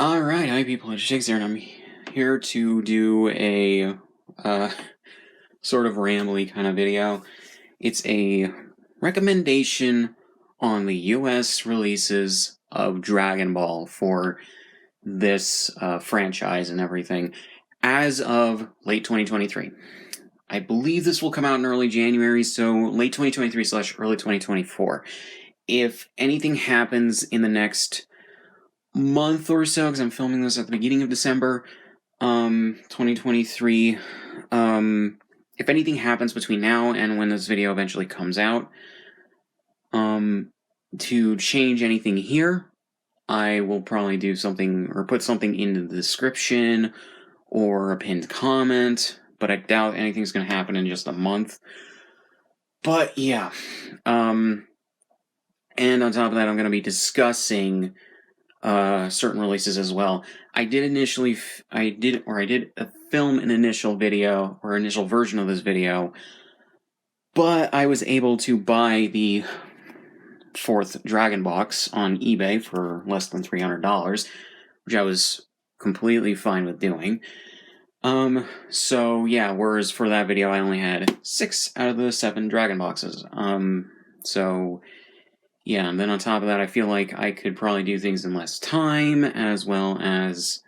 Alright, hi people, it's Scsigs here, and I'm here to do a sort of rambly kind of video. It's a recommendation on the US releases of Dragon Ball for this franchise and everything as of late 2023. I believe this will come out in early January, so late 2023/early 2024. If anything happens in the next month or so, because I'm filming this at the beginning of December 2023, if anything happens between now and when this video eventually comes out, to change anything here, I will probably do something or put something in the description or a pinned comment, but I doubt anything's going to happen in just a month. But yeah, and on top of that, I'm going to be discussing certain releases as well. I did film an initial video or initial version of this video, but I was able to buy the 4th Dragon Box on eBay for less than $300, which I was completely fine with doing. So yeah, whereas for that video I only had 6 out of the 7 Dragon Boxes. So yeah, and then on top of that, I feel like I could probably do things in less time, as well as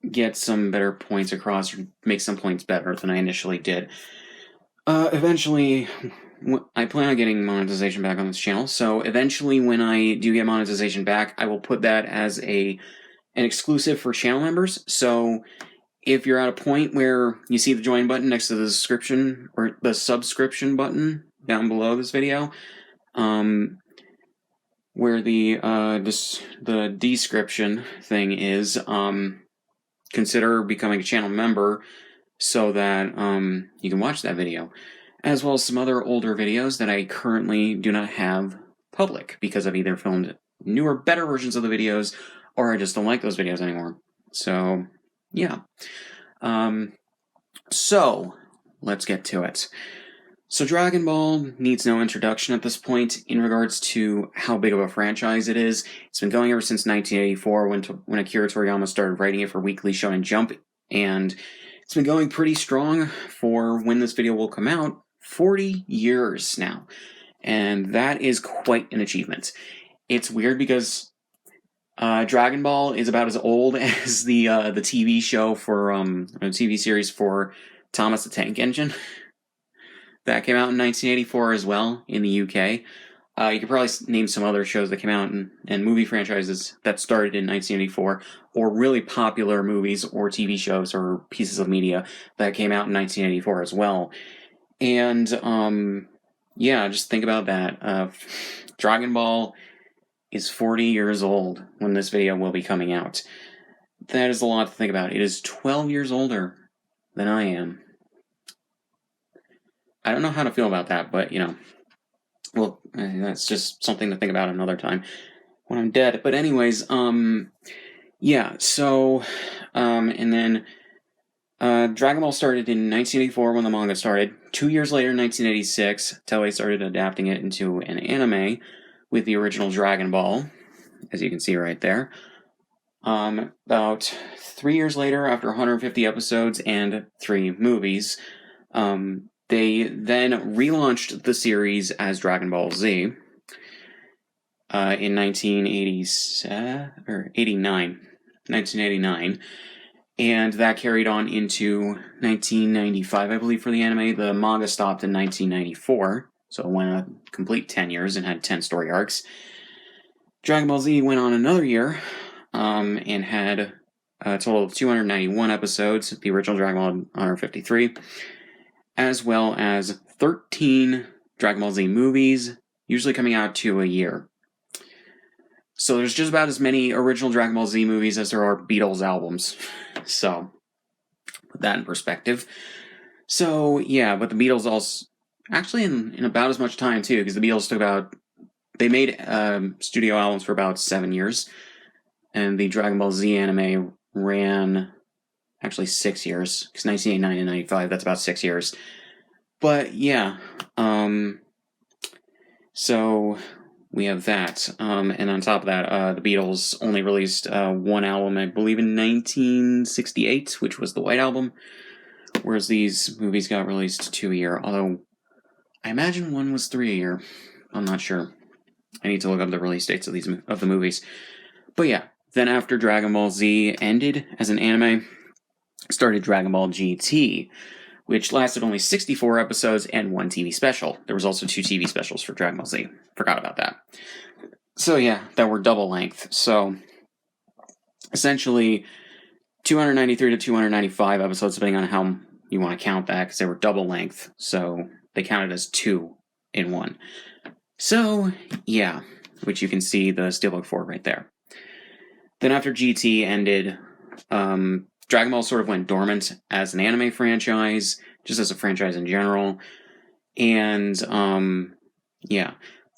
get some better points across, or make some points better than I initially did. Eventually, I plan on getting monetization back on this channel, so eventually when I do get monetization back, I will put that as an exclusive for channel members. So if you're at a point where you see the join button next to the description, or the subscription button down below this video, where the description thing is, consider becoming a channel member so that you can watch that video, as well as some other older videos that I currently do not have public because I've either filmed newer, better versions of the videos, or I just don't like those videos anymore. So yeah. So let's get to it. So Dragon Ball needs no introduction at this point in regards to how big of a franchise it is. It's been going ever since 1984 when Akira Toriyama started writing it for Weekly Shonen Jump, and it's been going pretty strong for when this video will come out, 40 years now. And that is quite an achievement. It's weird because Dragon Ball is about as old as the TV show for TV series for Thomas the Tank Engine. That came out in 1984 as well in the UK. You could probably name some other shows that came out and movie franchises that started in 1984, or really popular movies or TV shows or pieces of media that came out in 1984 as well. And yeah, just think about that. Dragon Ball is 40 years old when this video will be coming out. That is a lot to think about. It is 12 years older than I am. I don't know how to feel about that, but, you know, well, that's just something to think about another time when I'm dead. But anyways, yeah, so, and then, Dragon Ball started in 1984 when the manga started. 2 years later, in 1986, Toei started adapting it into an anime with the original Dragon Ball, as you can see right there. About 3 years later, after 150 episodes and 3 movies, they then relaunched the series as Dragon Ball Z in 1989, and that carried on into 1995, I believe, for the anime. The manga stopped in 1994, so it went a complete 10 years and had 10 story arcs. Dragon Ball Z went on another year and had a total of 291 episodes, the original Dragon Ball 153, as well as 13 Dragon Ball Z movies, usually coming out 2 a year. So there's just about as many original Dragon Ball Z movies as there are Beatles albums. So, put that in perspective. So, yeah, but the Beatles also, actually in about as much time too, because the Beatles they made studio albums for about 7 years, and the Dragon Ball Z anime ran actually 6 years, because 1989 and 95, that's about 6 years. But yeah, so we have that. And on top of that, the Beatles only released one album, I believe, in 1968, which was the White Album, whereas these movies got released 2 a year, although I imagine one was 3 a year. I'm not sure. I need to look up the release dates of the movies. But yeah, then after Dragon Ball Z ended as an anime, started Dragon Ball GT, which lasted only 64 episodes and one TV special. There was also 2 TV specials for Dragon Ball Z. Forgot about that. So yeah, that were double length. So essentially 293 to 295 episodes, depending on how you want to count that, because they were double length. So they counted as 2 in 1. So yeah, which you can see the steelbook for right there. Then after GT ended, Dragon Ball sort of went dormant as an anime franchise, just as a franchise in general. And, yeah.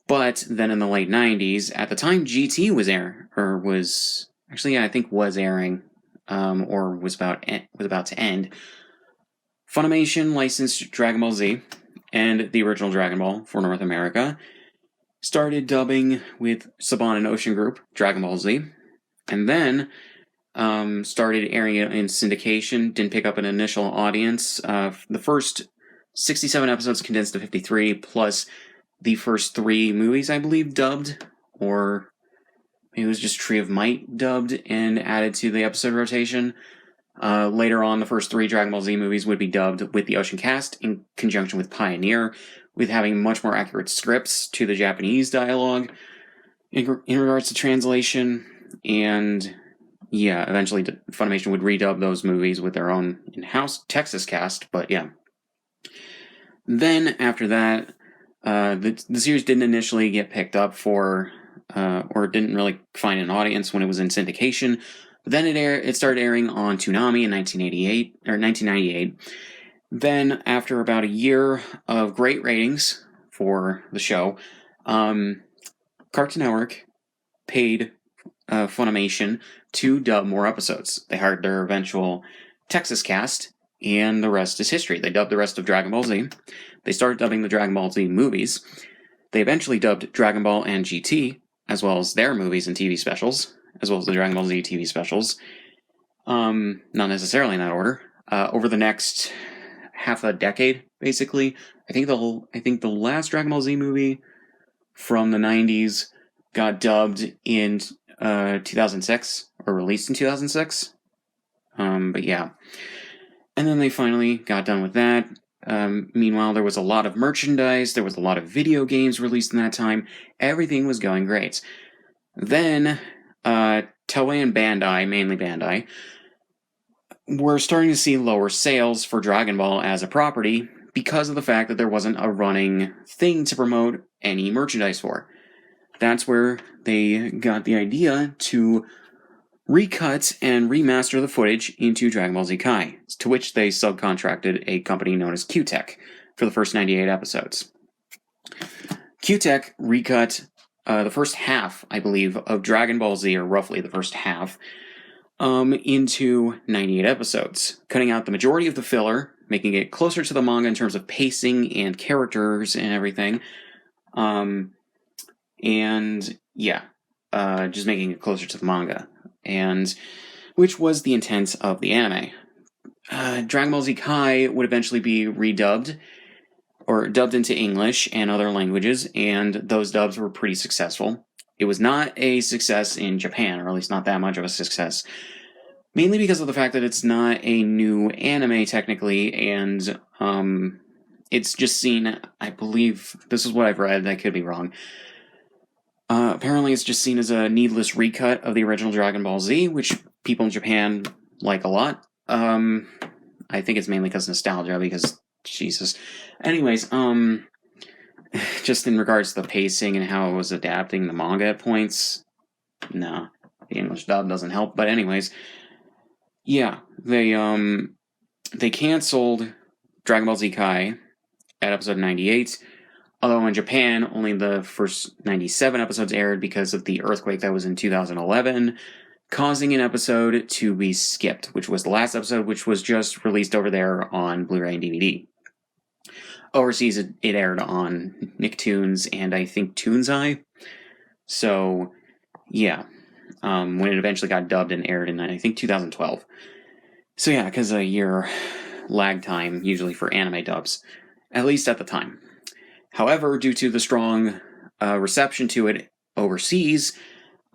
But then in the late 90s, at the time GT was airing, or was airing, or was about to end, Funimation licensed Dragon Ball Z and the original Dragon Ball for North America, started dubbing with Saban and Ocean Group Dragon Ball Z, and then started airing it in syndication. Didn't pick up an initial audience. The first 67 episodes condensed to 53, plus the first 3 movies, I believe, dubbed, or maybe it was just Tree of Might dubbed and added to the episode rotation. Later on, the first 3 Dragon Ball Z movies would be dubbed with the Ocean cast in conjunction with Pioneer, with having much more accurate scripts to the Japanese dialogue in regards to translation. And yeah, eventually Funimation would redub those movies with their own in-house Texas cast, but yeah. Then after that, the series didn't initially get picked up for, or didn't really find an audience when it was in syndication. But then it started airing on Toonami in 1998. Then, after about a year of great ratings for the show, Cartoon Network paid Funimation to dub more episodes. They hired their eventual Texas cast, and the rest is history. They dubbed the rest of Dragon Ball Z. They started dubbing the Dragon Ball Z movies. They eventually dubbed Dragon Ball and GT, as well as their movies and TV specials, as well as the Dragon Ball Z TV specials. Not necessarily in that order. Over the next half a decade, basically, I think the last Dragon Ball Z movie from the 90s got dubbed in 2006, or released in 2006. But yeah. And then they finally got done with that. Meanwhile, there was a lot of merchandise, there was a lot of video games released in that time. Everything was going great. Then, Toei and Bandai, mainly Bandai, were starting to see lower sales for Dragon Ball as a property because of the fact that there wasn't a running thing to promote any merchandise for. That's where they got the idea to recut and remaster the footage into Dragon Ball Z Kai, to which they subcontracted a company known as Q-Tech for the first 98 episodes. Q-Tech recut the first half, I believe, of Dragon Ball Z, or roughly the first half, into 98 episodes, cutting out the majority of the filler, making it closer to the manga in terms of pacing and characters and everything. And yeah, just making it closer to the manga, and which was the intent of the anime. Dragon Ball Z Kai would eventually be redubbed, or dubbed into English and other languages, and those dubs were pretty successful. It was not a success in Japan, or at least not that much of a success, mainly because of the fact that it's not a new anime technically, and it's just seen, I believe, this is what I've read, I could be wrong, apparently it's just seen as a needless recut of the original Dragon Ball Z, which people in Japan like a lot. I think it's mainly because of nostalgia, because, Jesus. Anyways, just in regards to the pacing and how it was adapting the manga at points, no, the English dub doesn't help. But anyways, yeah, they canceled Dragon Ball Z Kai at episode 98, although in Japan, only the first 97 episodes aired because of the earthquake that was in 2011, causing an episode to be skipped, which was the last episode, which was just released over there on Blu-ray and DVD. Overseas, it aired on Nicktoons and I think Toonzai. So, yeah, when it eventually got dubbed and aired in, I think, 2012. So yeah, because a year lag time usually for anime dubs, at least at the time. However, due to the strong reception to it overseas,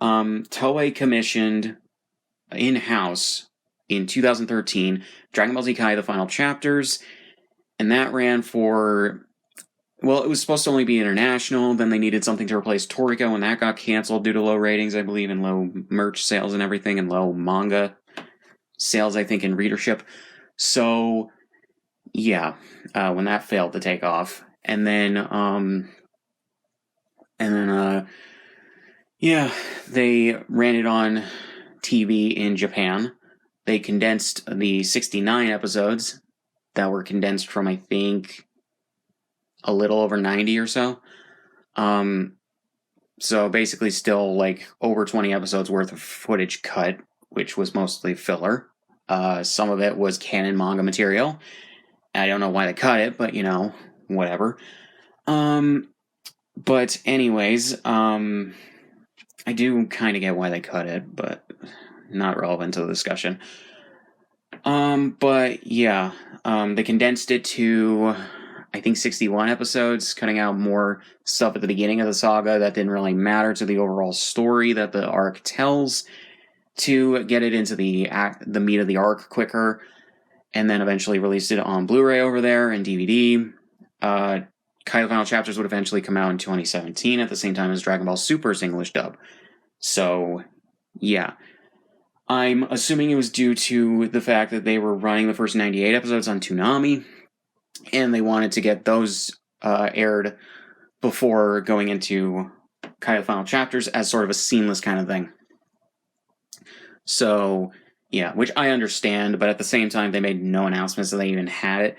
Toei commissioned in-house in 2013 Dragon Ball Z Kai The Final Chapters, and that ran for, well, it was supposed to only be international, then they needed something to replace Toriko, and that got canceled due to low ratings, I believe, and low merch sales and everything, and low manga sales, I think, and readership. So, yeah, when that failed to take off. And then, yeah, they ran it on TV in Japan. They condensed the 69 episodes that were condensed from, I think, a little over 90 or so. So basically still like over 20 episodes worth of footage cut, which was mostly filler. Some of it was canon manga material. I don't know why they cut it, but whatever. But anyways, I do kind of get why they cut it, but not relevant to the discussion. But yeah, they condensed it to, I think, 61 episodes, cutting out more stuff at the beginning of the saga that didn't really matter to the overall story that the arc tells, to get it into the meat of the arc quicker, and then eventually released it on Blu-ray over there and DVD. Kai the Final Chapters would eventually come out in 2017 at the same time as Dragon Ball Super's English dub. So, yeah. I'm assuming it was due to the fact that they were running the first 98 episodes on Toonami, and they wanted to get those aired before going into Kai the Final Chapters as sort of a seamless kind of thing. So, yeah, which I understand, but at the same time, they made no announcements that they even had it.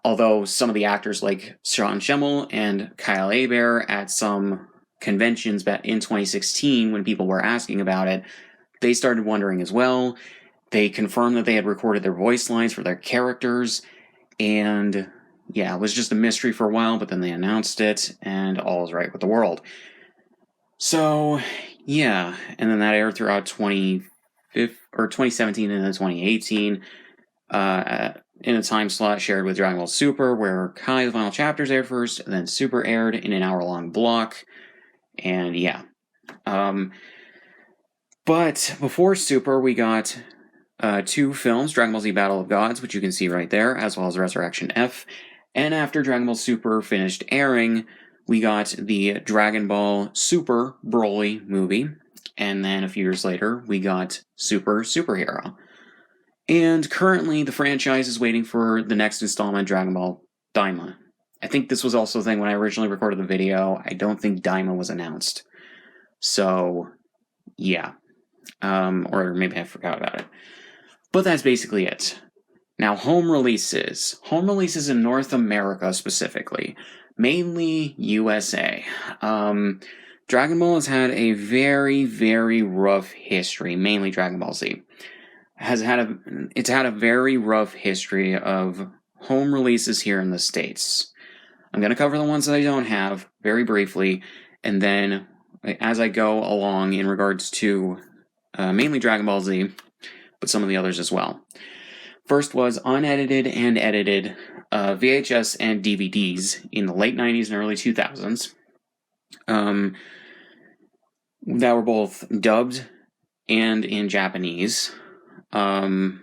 Although some of the actors like Sean Schemmel and Kyle Hebert at some conventions back in 2016, when people were asking about it, they started wondering as well. They confirmed that they had recorded their voice lines for their characters, and yeah, it was just a mystery for a while, but then they announced it, and all is right with the world. So, yeah, and then that aired throughout 2017 and then 2018, in a time slot shared with Dragon Ball Super, where Kai the Final Chapters aired first, and then Super aired in an hour-long block, and yeah. But before Super, we got two films, Dragon Ball Z Battle of Gods, which you can see right there, as well as Resurrection F, and after Dragon Ball Super finished airing, we got the Dragon Ball Super Broly movie, and then a few years later, we got Super Superhero. And currently, the franchise is waiting for the next installment, Dragon Ball Daima. I think this was also the thing when I originally recorded the video. I don't think Daima was announced. So, yeah. Or maybe I forgot about it. But that's basically it. Now, home releases. Home releases in North America specifically. Mainly USA. Dragon Ball has had a very, very rough history. Mainly Dragon Ball Z. It's had a very rough history of home releases here in the States. I'm going to cover the ones that I don't have very briefly, and then as I go along in regards to mainly Dragon Ball Z, but some of the others as well. First was unedited and edited VHS and DVDs in the late 90s and early 2000s. That were both dubbed and in Japanese. And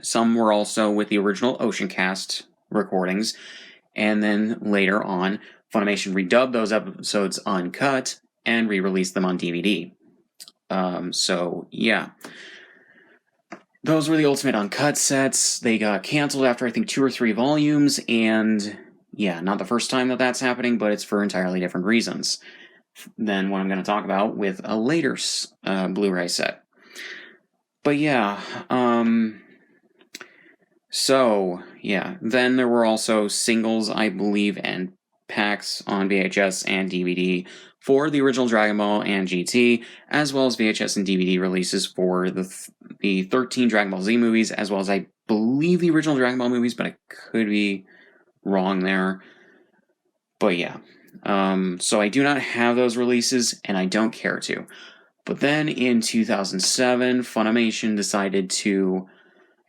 some were also with the original Oceancast recordings, and then later on, Funimation redubbed those episodes uncut and re-released them on DVD. So, yeah. Those were the ultimate uncut sets. They got canceled after, I think, 2 or 3 volumes, and yeah, not the first time that that's happening, but it's for entirely different reasons than what I'm going to talk about with a later Blu-ray set. But yeah, so, yeah, then there were also singles, I believe, and packs on VHS and DVD for the original Dragon Ball and GT, as well as VHS and DVD releases for the 13 Dragon Ball Z movies, as well as, I believe, the original Dragon Ball movies, but I could be wrong there. But yeah, So I do not have those releases, and I don't care to. But then in 2007, Funimation decided to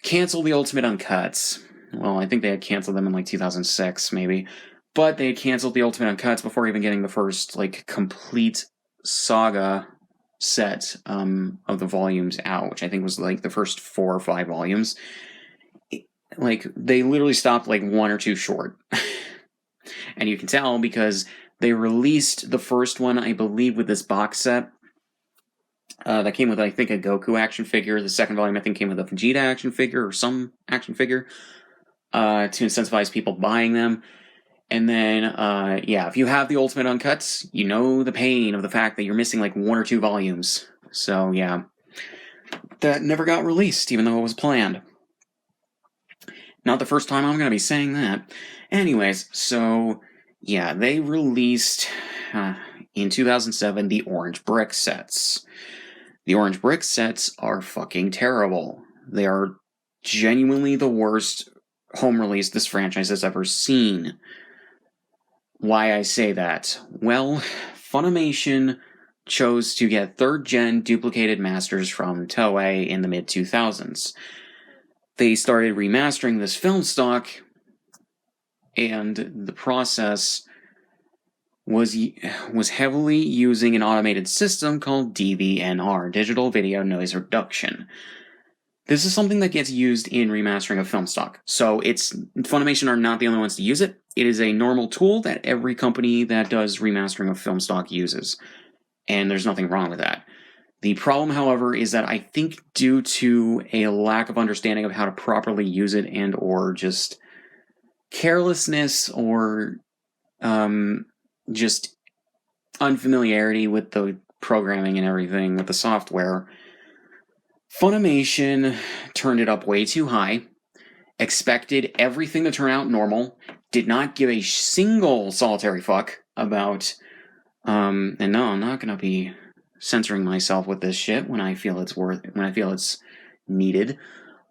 cancel the Ultimate Uncuts. Well, I think they had canceled them in like 2006, maybe. But they had canceled the Ultimate Uncuts before even getting the first like complete saga set of the volumes out, which I think was like the first 4 or 5 volumes. Like, they literally stopped like 1 or 2 short. And you can tell because they released the first one, I believe, with this box set. That came with, I think, a Goku action figure. The second volume, I think, came with a Vegeta action figure or some action figure to incentivize people buying them. And then, yeah, if you have the Ultimate Uncuts, you know the pain of the fact that you're missing like 1 or 2 volumes. So, yeah. That never got released, even though it was planned. Not the first time I'm going to be saying that. Anyways, so, yeah, they released, in 2007, the Orange Brick sets. The Orange Brick sets are fucking terrible. They are genuinely the worst home release this franchise has ever seen. Why I say that? Well, Funimation chose to get 3rd gen duplicated masters from Toei in the mid-2000s. They started remastering this film stock, and the process was heavily using an automated system called DVNR, Digital Video Noise Reduction. This is something that gets used in remastering of film stock. So Funimation are not the only ones to use it. It is a normal tool that every company that does remastering of film stock uses. And there's nothing wrong with that. The problem, however, is that I think due to a lack of understanding of how to properly use it and or just carelessness or just unfamiliarity with the programming and everything with the software, Funimation turned it up way too high, expected everything to turn out normal, did not give a single solitary fuck about, and no, I'm not going to be censoring myself with this shit when I feel it's needed.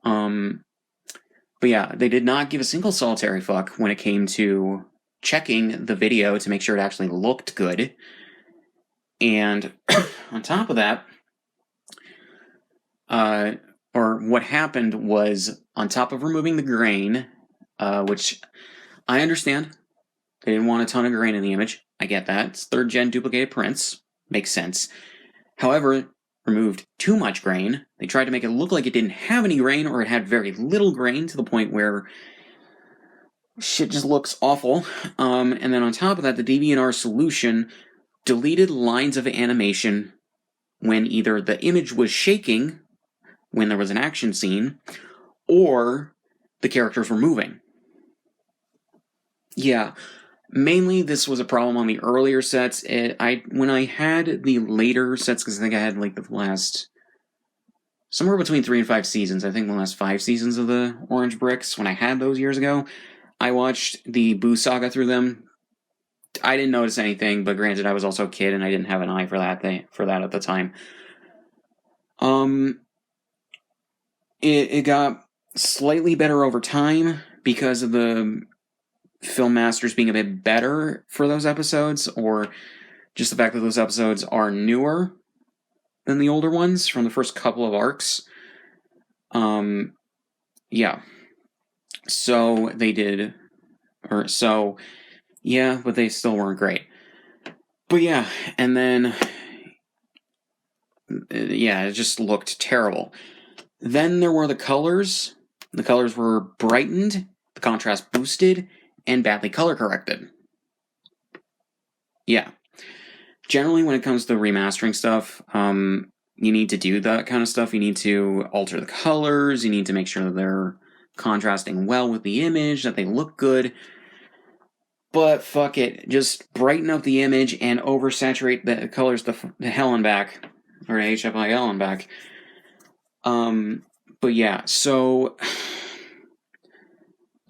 But yeah, they did not give a single solitary fuck when it came to checking the video to make sure it actually looked good. And on top of that, or what happened was, on top of removing the grain, which I understand, they didn't want a ton of grain in the image. I get that. It's 3rd gen duplicated prints. Makes sense. However, removed too much grain. They tried to make it look like it didn't have any grain, or it had very little grain, to the point where shit just looks awful. And then on top of that, the DVNR solution deleted lines of animation when either the image was shaking when there was an action scene, or the characters were moving. Yeah, mainly this was a problem on the earlier sets. When I had the later sets, because I think I had like the last, somewhere between 3 and 5 seasons, I think the last 5 seasons of the Orange Bricks, when I had those years ago, I watched the Boo Saga through them. I didn't notice anything, but granted, I was also a kid and I didn't have an eye for that at the time. It got slightly better over time because of the film masters being a bit better for those episodes, or just the fact that those episodes are newer than the older ones from the first couple of arcs. Yeah. So they did, yeah, but they still weren't great. But yeah, and then, yeah, it just looked terrible. Then there were the colors. The colors were brightened, the contrast boosted, and badly color corrected. Yeah. Generally, when it comes to remastering stuff, you need to do that kind of stuff. You need to alter the colors. You need to make sure that they're contrasting well with the image, that they look good. But fuck it. Just brighten up the image and oversaturate the colors the hell and back. Or HFIL and back. But yeah, so...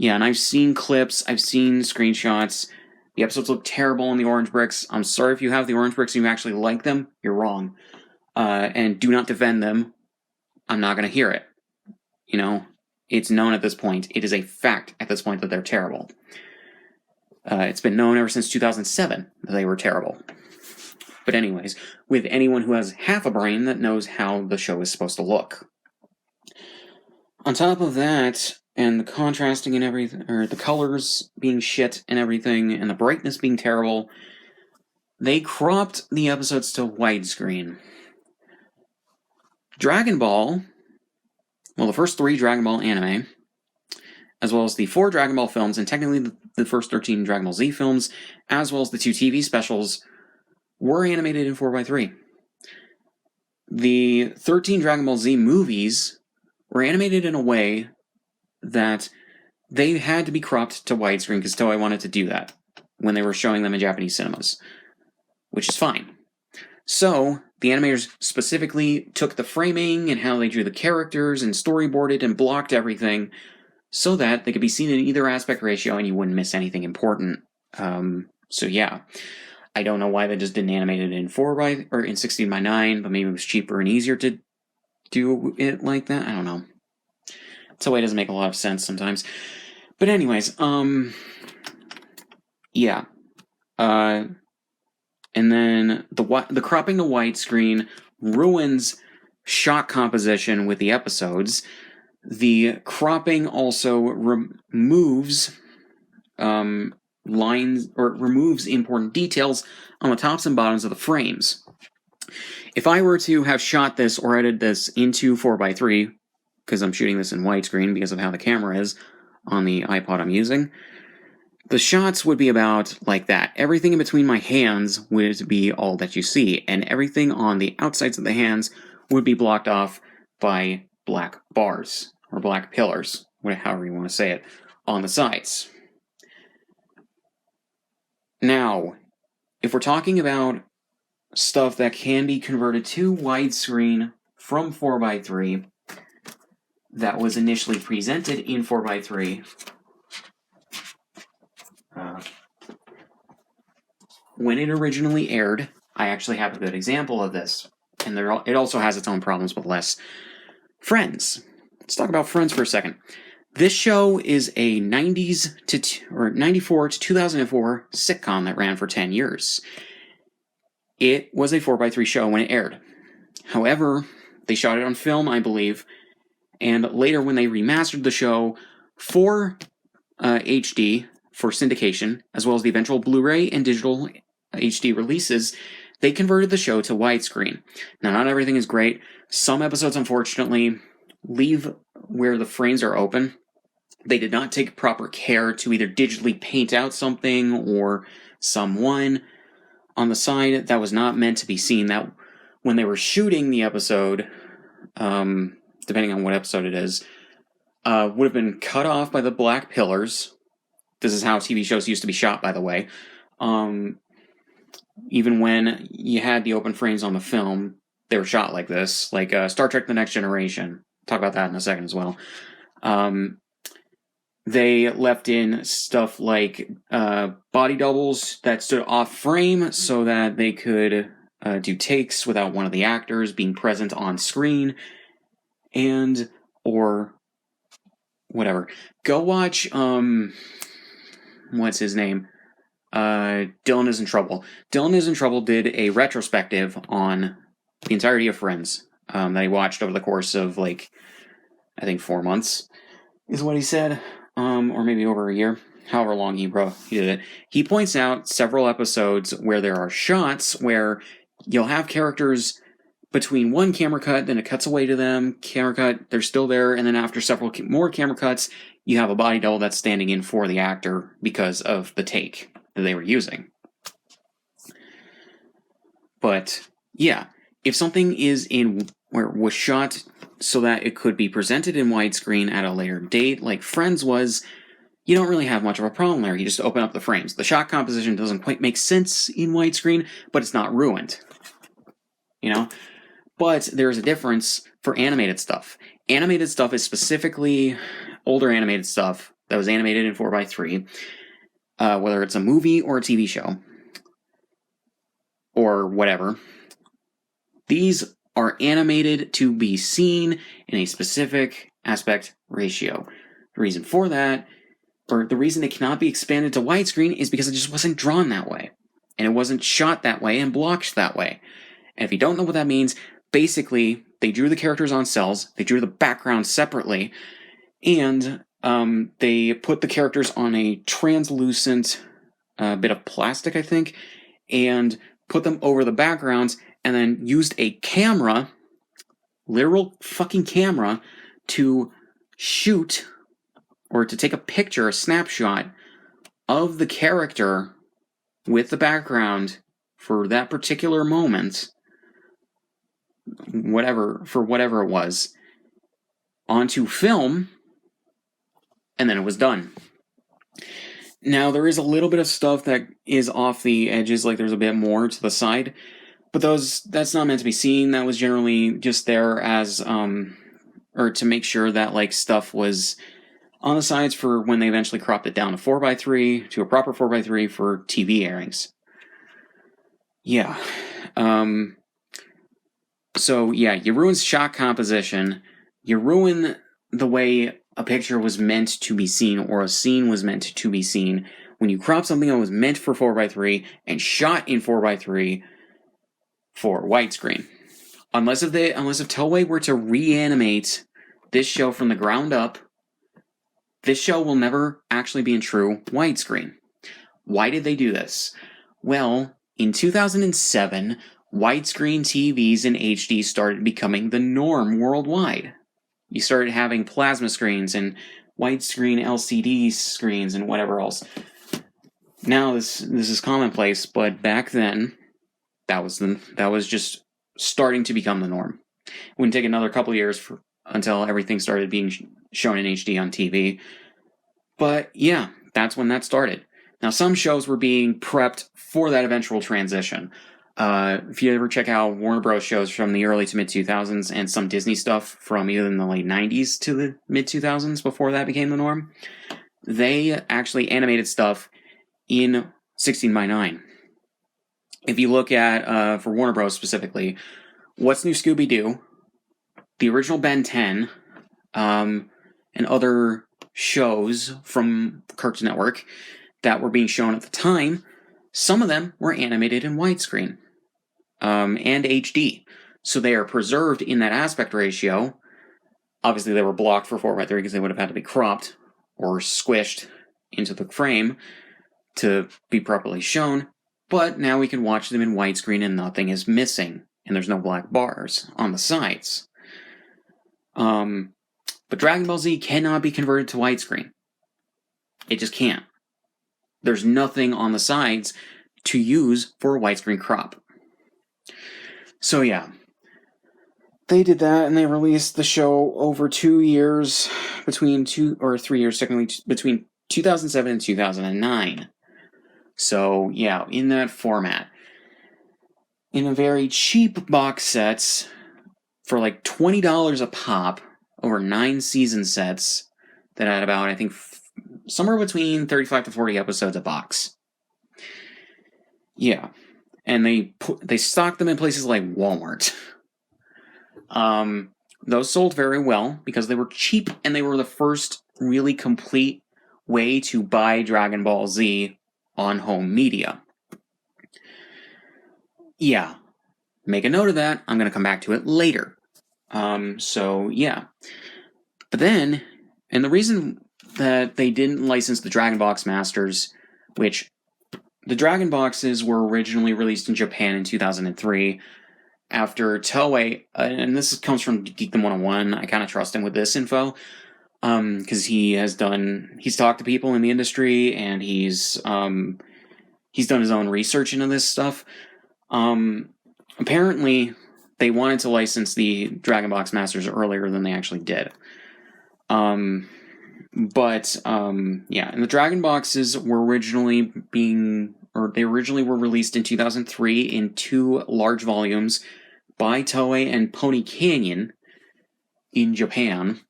Yeah, and I've seen clips, I've seen screenshots. The episodes look terrible in the Orange Bricks. I'm sorry if you have the Orange Bricks and you actually like them. You're wrong. And do not defend them. I'm not going to hear it. You know, it's known at this point. It is a fact at this point that they're terrible. It's been known ever since 2007 that they were terrible. But anyways, with anyone who has half a brain that knows how the show is supposed to look. On top of that, and the contrasting and everything, or the colors being shit and everything, and the brightness being terrible, they cropped the episodes to widescreen. Dragon Ball, well, the first 3 Dragon Ball anime, as well as the 4 Dragon Ball films, and technically the first 13 Dragon Ball Z films, as well as the 2 TV specials, were animated in 4:3. The 13 Dragon Ball Z movies were animated in a way that they had to be cropped to widescreen because Toei wanted to do that when they were showing them in Japanese cinemas, which is fine. So, the animators specifically took the framing and how they drew the characters and storyboarded and blocked everything so that they could be seen in either aspect ratio and you wouldn't miss anything important. So yeah. I don't know why they just didn't animate it in 4:9 or in 16:9, but maybe it was cheaper and easier to do it like that. I don't know. Toei doesn't make a lot of sense sometimes. But anyways, yeah. And then the cropping to widescreen ruins shot composition with the episodes. The cropping also removes lines, or removes important details on the tops and bottoms of the frames. If I were to have shot this or edited this into 4:3, because I'm shooting this in widescreen because of how the camera is on the iPod I'm using, the shots would be about like that. Everything in between my hands would be all that you see, and everything on the outsides of the hands would be blocked off by black bars, or black pillars, however you want to say it, on the sides. Now, if we're talking about stuff that can be converted to widescreen from 4:3, that was initially presented in 4:3, when it originally aired, I actually have a good example of this, and it also has its own problems with less. Friends. Let's talk about Friends for a second. This show is a 94 to 2004 sitcom that ran for 10 years. It was a 4:3 show when it aired. However, they shot it on film, I believe, and later when they remastered the show for HD, for syndication, as well as the eventual Blu-ray and digital HD releases, they converted the show to widescreen. Now, not everything is great. Some episodes, unfortunately, leave where the frames are open. They did not take proper care to either digitally paint out something or someone on the side that was not meant to be seen. That when they were shooting the episode, depending on what episode it is, would have been cut off by the black pillars. This is how TV shows used to be shot, by the way. Even when you had the open frames on the film, they were shot like this. Like Star Trek The Next Generation. Talk about that in a second as well. They left in stuff like body doubles that stood off frame so that they could do takes without one of the actors being present on screen, and or whatever. Go watch what's his name? Dylan Is in Trouble. Dylan Is in Trouble did a retrospective on the entirety of Friends that he watched over the course of, like, I think 4 months is what he said, or maybe over a year, however long he did it. He points out several episodes where there are shots where you'll have characters between one camera cut, then it cuts away to them, camera cut, they're still there, and then after several more camera cuts, you have a body double that's standing in for the actor because of the take that they were using. But, yeah, if something is in where it was shot so that it could be presented in widescreen at a later date, like Friends was, you don't really have much of a problem there. You just open up the frames. The shot composition doesn't quite make sense in widescreen, but it's not ruined. You know? But there's a difference for animated stuff. Animated stuff is specifically older animated stuff that was animated in 4:3, whether it's a movie or a TV show, or whatever. These are animated to be seen in a specific aspect ratio. The reason for that or the reason it cannot be expanded to widescreen is because it just wasn't drawn that way. And it wasn't shot that way and blocked that way. And if you don't know what that means, basically, they drew the characters on cells, they drew the background separately, and they put the characters on a translucent bit of plastic, I think, and put them over the backgrounds, and then used a camera, literal fucking camera, to shoot or to take a picture, a snapshot of the character with the background for that particular moment, for whatever it was, onto film, and then it was done. Now, there is a little bit of stuff that is off the edges, like there's a bit more to the side, but that's not meant to be seen. That was generally just there as, or to make sure that, like, stuff was on the sides for when they eventually cropped it down to 4x3, to a proper 4x3 for TV airings. Yeah. So, yeah, you ruin shot composition, you ruin the way a picture was meant to be seen, or a scene was meant to be seen, when you crop something that was meant for 4x3 and shot in 4x3 for widescreen. Unless if Toei were to reanimate this show from the ground up, this show will never actually be in true widescreen. Why did they do this? Well, in 2007, widescreen TVs in HD started becoming the norm worldwide. You started having plasma screens and widescreen LCD screens and whatever else. Now this is commonplace, but back then, that was just starting to become the norm. It wouldn't take another couple years until everything started being shown in HD on TV. But yeah, that's when that started. Now, some shows were being prepped for that eventual transition. If you ever check out Warner Bros. Shows from the early to mid-2000s and some Disney stuff from either in the late 90s to the mid-2000s before that became the norm, they actually animated stuff in 16:9. If you look at, for Warner Bros. Specifically, What's New Scooby-Doo, the original Ben 10, and other shows from Cartoon Network that were being shown at the time, some of them were animated in widescreen and HD. So they are preserved in that aspect ratio. Obviously, they were blocked for 4x3 because they would have had to be cropped or squished into the frame to be properly shown. But now we can watch them in widescreen and nothing is missing. And there's no black bars on the sides. But Dragon Ball Z cannot be converted to widescreen. It just can't. There's nothing on the sides to use for a widescreen crop. So yeah, they did that, and they released the show over 2 years, between 2 or 3 years, technically, between 2007 and 2009. So yeah, in that format. In a very cheap box sets, for like $20 a pop, over 9 season sets, that had about, I think, somewhere between 35 to 40 episodes a box. Yeah. And they stocked them in places like Walmart. Those sold very well because they were cheap and they were the first really complete way to buy Dragon Ball Z on home media. Yeah. Make a note of that. I'm going to come back to it later. So, yeah. But then, and the reason that they didn't license the Dragon Box Masters, which the Dragon Boxes were originally released in Japan in 2003 after Toei, and this comes from Geekdom 101, I kind of trust him with this info, because he's talked to people in the industry, and he's done his own research into this stuff. Apparently, they wanted to license the Dragon Box Masters earlier than they actually did. But and the Dragon Boxes were originally were released in 2003 in 2 large volumes by Toei and Pony Canyon in Japan,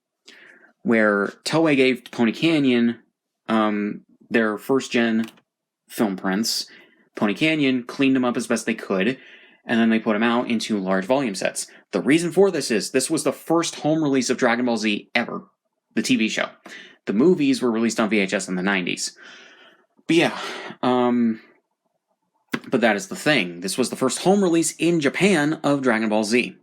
where Toei gave Pony Canyon their first-gen film prints. Pony Canyon cleaned them up as best they could, and then they put them out into large volume sets. The reason for this is, this was the first home release of Dragon Ball Z ever, the TV show. the movies were released on VHS in the 90s. But yeah, but that is the thing. This was the first home release in Japan of Dragon Ball Z.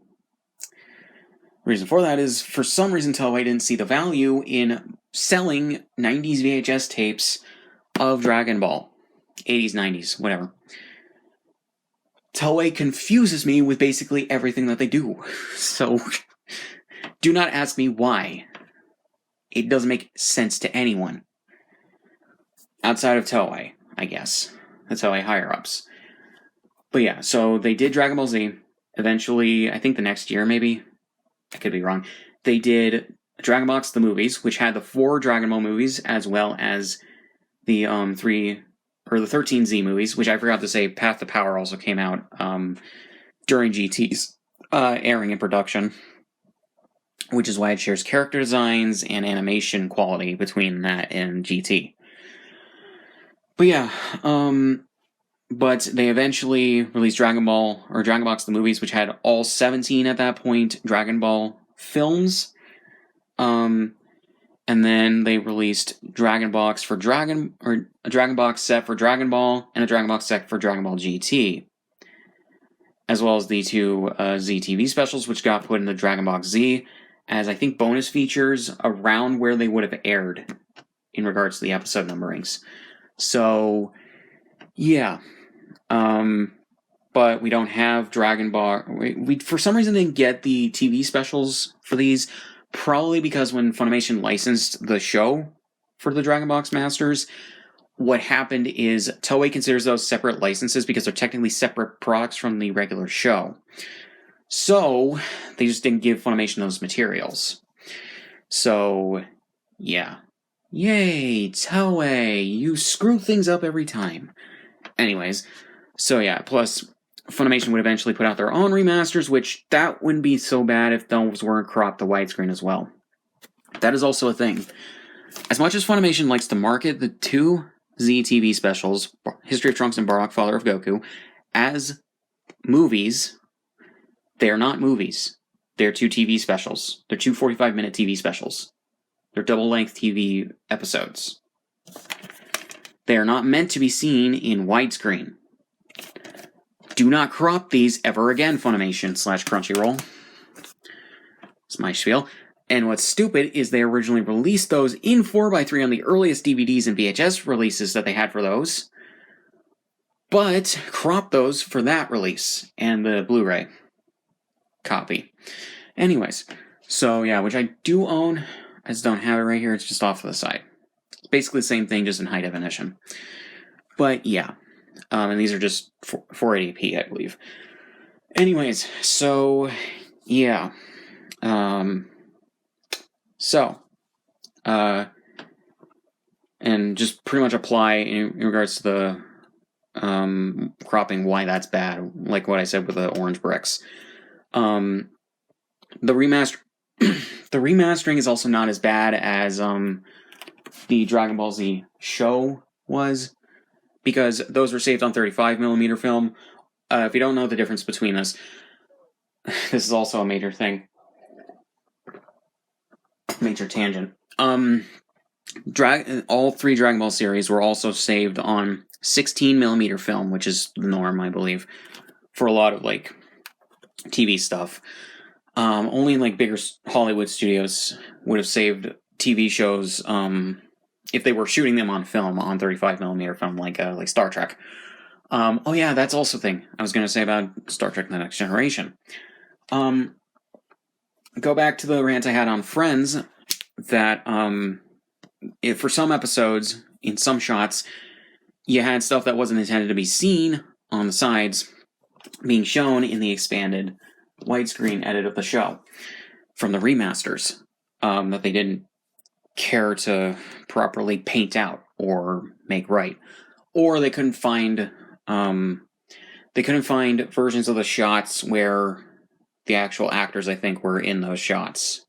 The reason for that is, for some reason, Toei didn't see the value in selling 90s VHS tapes of Dragon Ball. 80s, 90s, whatever. Toei confuses me with basically everything that they do. So, do not ask me why. It doesn't make sense to anyone. Outside of Toei, I guess. The Toei higher-ups. But yeah, so they did Dragon Ball Z. Eventually, I think the next year, maybe. I could be wrong. They did Dragon Box the movies, which had the 4 Dragon Ball movies, as well as the 13 Z movies, which I forgot to say, Path to Power also came out during GT's airing and production, which is why it shares character designs and animation quality between that and GT. But yeah, but they eventually released Dragon Ball, or Dragon Box the movies, which had all 17 at that point Dragon Ball films. And then they released Dragon Box for a Dragon Box set for Dragon Ball, and a Dragon Box set for Dragon Ball GT. As well as the 2 Z TV specials, which got put in the Dragon Box Z as, I think, bonus features around where they would have aired in regards to the episode numberings. So, yeah. But we don't have Dragon Ball. We for some reason didn't get the TV specials for these. Probably because when Funimation licensed the show for the Dragon Box Masters, what happened is Toei considers those separate licenses because they're technically separate products from the regular show. So, they just didn't give Funimation those materials. So, yeah. Yay, Toei! You screw things up every time. Anyways, so yeah, plus Funimation would eventually put out their own remasters, which that wouldn't be so bad if those weren't cropped to widescreen as well. That is also a thing. As much as Funimation likes to market the 2 Z TV specials, History of Trunks and Bardock, Father of Goku, as movies, they're not movies. They're 2 TV specials. They're 2 45-minute TV specials. They're double-length TV episodes. They are not meant to be seen in widescreen. Do not crop these ever again, Funimation / Crunchyroll. It's my spiel. And what's stupid is they originally released those in 4x3 on the earliest DVDs and VHS releases that they had for those, but cropped those for that release and the Blu-ray copy. Anyways, so yeah, which I do own. I just don't have it right here. It's just off to the side. It's basically the same thing, just in high definition. But yeah. And these are just 480p, I believe. Anyways, so, yeah. And just pretty much apply in regards to the cropping, why that's bad, like what I said with the orange bricks. The remastering is also not as bad as the Dragon Ball Z show was, because those were saved on 35mm film. If you don't know the difference between this is also a major thing. Major tangent. All 3 Dragon Ball series were also saved on 16mm film, which is the norm, I believe, for a lot of, like, TV stuff. Only, like, bigger Hollywood studios would have saved TV shows, if they were shooting them on film, on 35mm film, like Star Trek. Oh yeah, that's also a thing I was going to say about Star Trek The Next Generation. Go back to the rant I had on Friends, that if for some episodes, in some shots, you had stuff that wasn't intended to be seen on the sides being shown in the expanded widescreen edit of the show from the remasters, that they didn't care to properly paint out or make right, or they couldn't find versions of the shots where the actual actors, I think, were in those shots,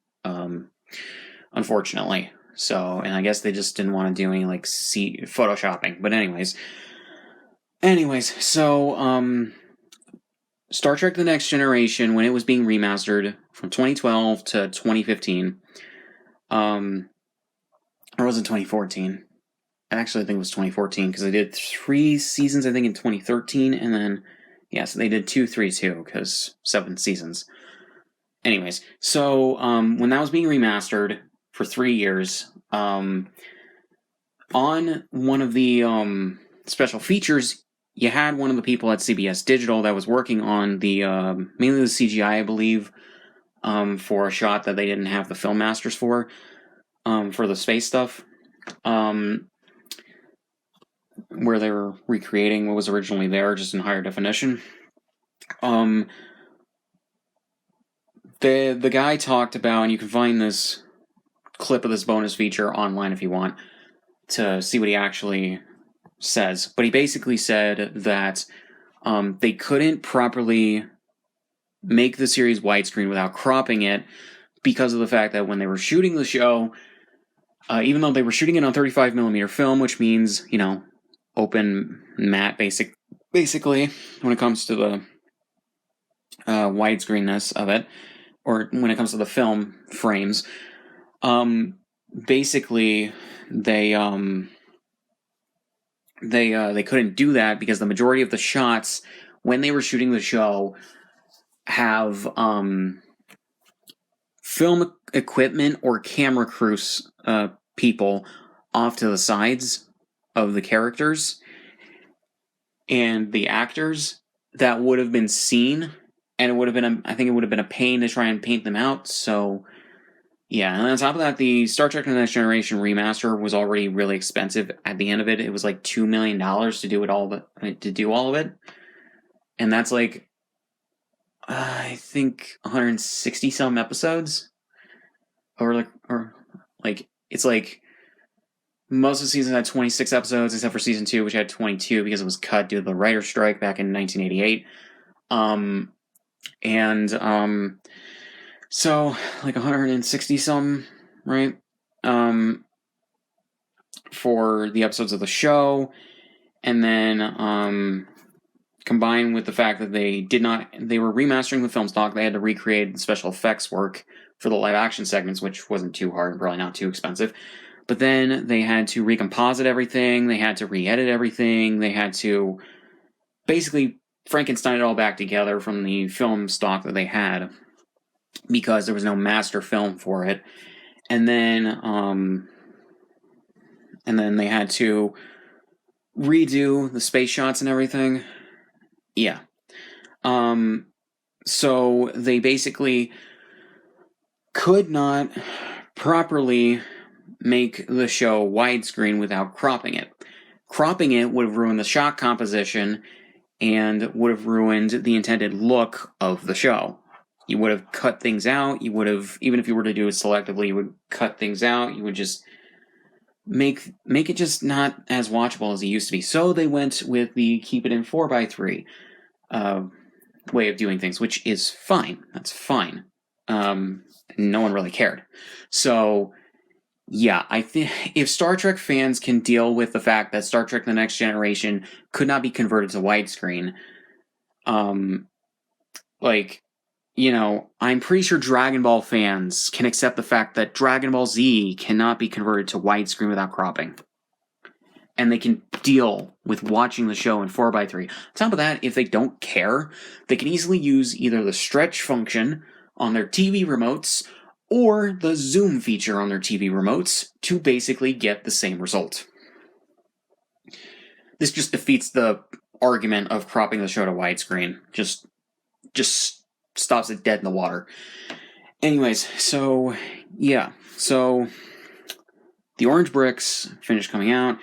unfortunately. So, and I guess they just didn't want to do any photoshopping. But anyways, so Star Trek The Next Generation, when it was being remastered from 2012 to 2015, Or was it 2014? Actually, I think it was 2014 because they did 3 seasons, I think, in 2013, and then, so they did 2, 3, 2 because 7 seasons. Anyways, so when that was being remastered for 3 years, on one of the special features, you had one of the people at CBS Digital that was working on the mainly the CGI, I believe, for a shot that they didn't have the film masters for the space stuff. Where they were recreating what was originally there, just in higher definition. The guy talked about, and you can find this clip of this bonus feature online if you want to see what he actually says. But he basically said that they couldn't properly make the series widescreen without cropping it because of the fact that when they were shooting the show, even though they were shooting it on 35mm film, which means, open matte basically when it comes to the widescreenness of it, or when it comes to the film frames, basically they couldn't do that because the majority of the shots when they were shooting the show have film equipment or camera crew people off to the sides of the characters and the actors that would have been seen, and it would have been I think it would have been a pain to try and paint them out. So yeah, and on top of that, the Star Trek: The Next Generation remaster was already really expensive. At the end of it, it was like $2 million to do all of it, and that's like I think 160 some episodes, or it's like most of the season had 26 episodes, except for season 2, which had 22 because it was cut due to the writer's strike back in 1988. So like 160 some, right? For the episodes of the show, and then combined with the fact that they were remastering the film stock, they had to recreate the special effects work for the live action segments, which wasn't too hard and probably not too expensive. But then they had to recomposite everything, they had to re-edit everything, they had to basically Frankenstein it all back together from the film stock that they had because there was no master film for it. And then they had to redo the space shots and everything. Yeah. So they basically could not properly make the show widescreen without cropping it. Cropping it would have ruined the shot composition and would have ruined the intended look of the show. You would have cut things out. You would have, even if you were to do it selectively, you would cut things out. You would just make it just not as watchable as it used to be. So they went with the keep it in 4:3 way of doing things, which is fine. That's fine. No one really cared. So yeah, I think if Star Trek fans can deal with the fact that Star Trek: The Next Generation could not be converted to widescreen, I'm pretty sure Dragon Ball fans can accept the fact that Dragon Ball Z cannot be converted to widescreen without cropping. And they can deal with watching the show in 4:3. On top of that, if they don't care, they can easily use either the stretch function on their TV remotes or the zoom feature on their TV remotes to basically get the same result. This just defeats the argument of cropping the show to widescreen. Just stops it dead in the water. Anyways, so yeah. So the Orange Bricks finished coming out.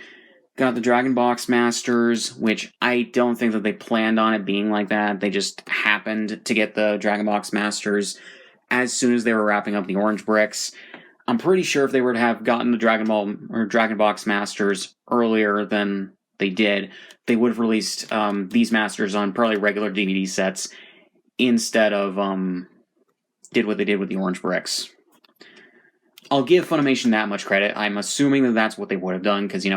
Got the Dragon Box Masters, which I don't think that they planned on it being like that. They just happened to get the Dragon Box Masters as soon as they were wrapping up the Orange Bricks. I'm pretty sure if they were to have gotten the Dragon Ball or Dragon Box Masters earlier than they did, they would have released these Masters on probably regular DVD sets instead of did what they did with the Orange Bricks. I'll give Funimation that much credit. I'm assuming that that's what they would have done because,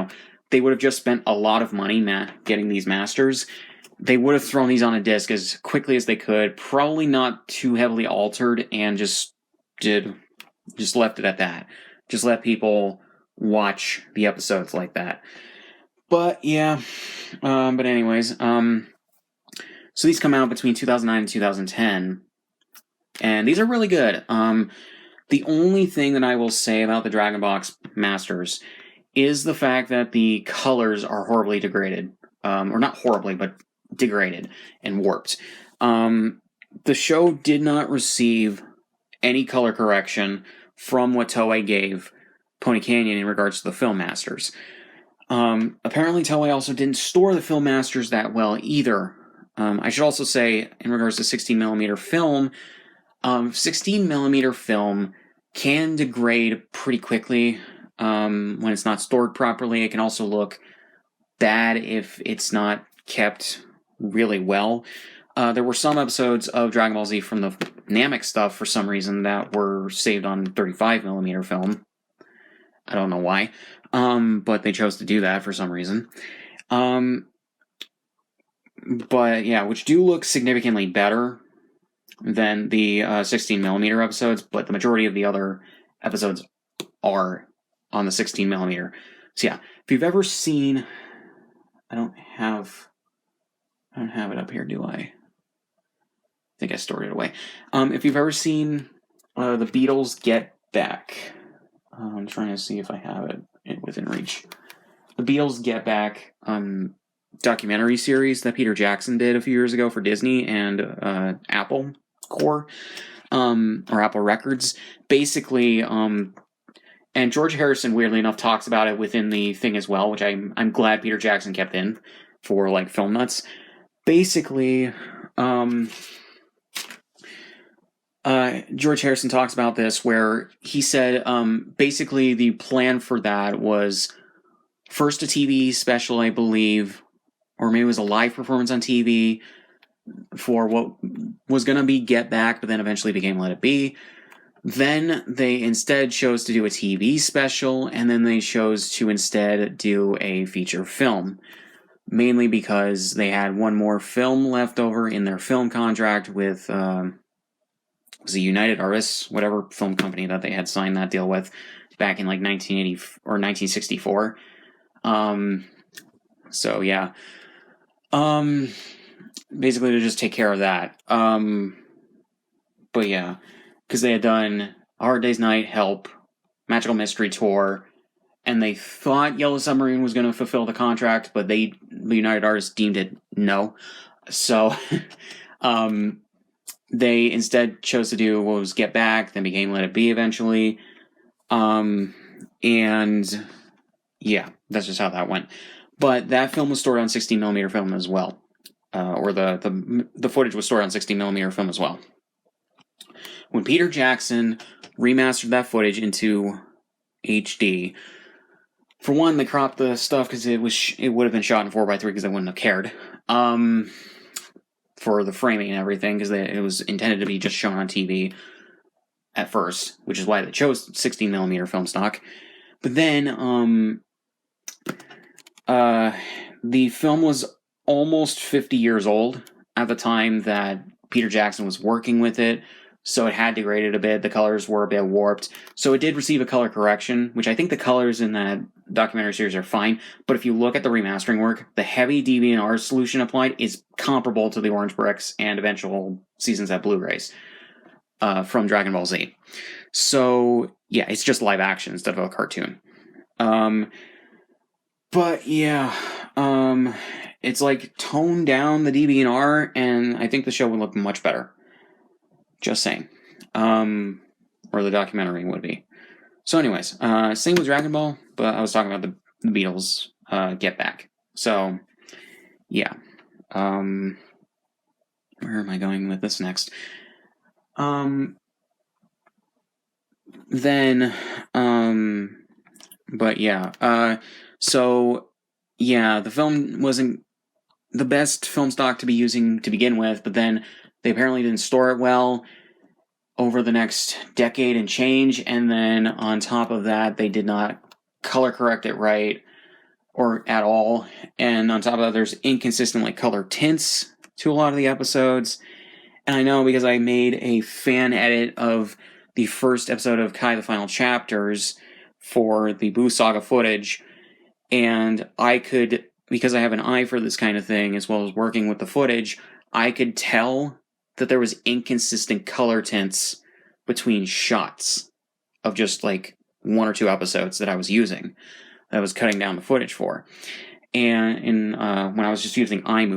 they would have just spent a lot of money getting these Masters. They would have thrown these on a disc as quickly as they could, probably not too heavily altered, and just left it at that. Just let people watch the episodes like that. But yeah, but anyways, so these come out between 2009 and 2010, and these are really good. The only thing that I will say about the Dragon Box Masters is the fact that the colors are horribly degraded. Or not horribly, but degraded and warped. The show did not receive any color correction from what Toei gave Pony Canyon in regards to the Film Masters. Apparently, Toei also didn't store the Film Masters that well either. I should also say, in regards to 16mm film, 16mm film can degrade pretty quickly when it's not stored properly. It can also look bad if it's not kept really well. There were some episodes of Dragon Ball Z from the Namek stuff for some reason that were saved on 35mm film. I don't know why, but they chose to do that for some reason. But yeah, which do look significantly better than the 16mm episodes, but the majority of the other episodes are on the 16mm. So yeah, if you've ever seen, I don't have it up here, do I? I think I stored it away. If you've ever seen the Beatles Get Back, I'm trying to see if I have it within reach. The Beatles Get Back documentary series that Peter Jackson did a few years ago for Disney and Apple Corps, or Apple Records. Basically, and George Harrison, weirdly enough, talks about it within the thing as well, which I'm glad Peter Jackson kept in for like Film Nuts. Basically, George Harrison talks about this where he said basically the plan for that was first a TV special, I believe, or maybe it was a live performance on TV for what was going to be Get Back, but then eventually became Let It Be. Then they instead chose to do a TV special, and then they chose to instead do a feature film, mainly because they had one more film left over in their film contract with was it United Artists, whatever film company that they had signed that deal with back in like 1980 or 1964. So yeah, basically to just take care of that. But yeah, because they had done A Hard Day's Night, Help, Magical Mystery Tour, and they thought Yellow Submarine was going to fulfill the contract, but the United Artists deemed it no. So, they instead chose to do what was Get Back, then became Let It Be eventually. And yeah, that's just how that went. But that film was stored on 16mm film as well. Or the footage was stored on 16mm film as well. When Peter Jackson remastered that footage into HD, for one, they cropped the stuff because it would have been shot in 4x3 because they wouldn't have cared. For the framing and everything, because it was intended to be just shown on TV at first, which is why they chose 16mm film stock. But then, the film was almost 50 years old at the time that Peter Jackson was working with it, so it had degraded a bit. The colors were a bit warped, so it did receive a color correction, which I think the colors in that documentary series are fine, but if you look at the remastering work, the heavy DV&R solution applied is comparable to the Orange Bricks and eventual Seasons at Blu-rays from Dragon Ball Z. So, yeah, it's just live action instead of a cartoon. But, yeah, it's like toned down the DV&R, and I think the show would look much better. Just saying. Or the documentary would be. So anyways, same with Dragon Ball, but I was talking about the Beatles Get Back. So, yeah. Where am I going with this next? But yeah. So, yeah, the film wasn't the best film stock to be using to begin with, but then they apparently didn't store it well over the next decade and change, and then on top of that, they did not color correct it right or at all, and on top of that, there's inconsistently colored tints to a lot of the episodes, and I know because I made a fan edit of the first episode of Kai the Final Chapters for the Boo Saga footage, and I could, because I have an eye for this kind of thing, as well as working with the footage, I could tell that there was inconsistent color tints between shots of just like 1 or 2 episodes that I was using, that I was cutting down the footage for. And when I was just using iMovie,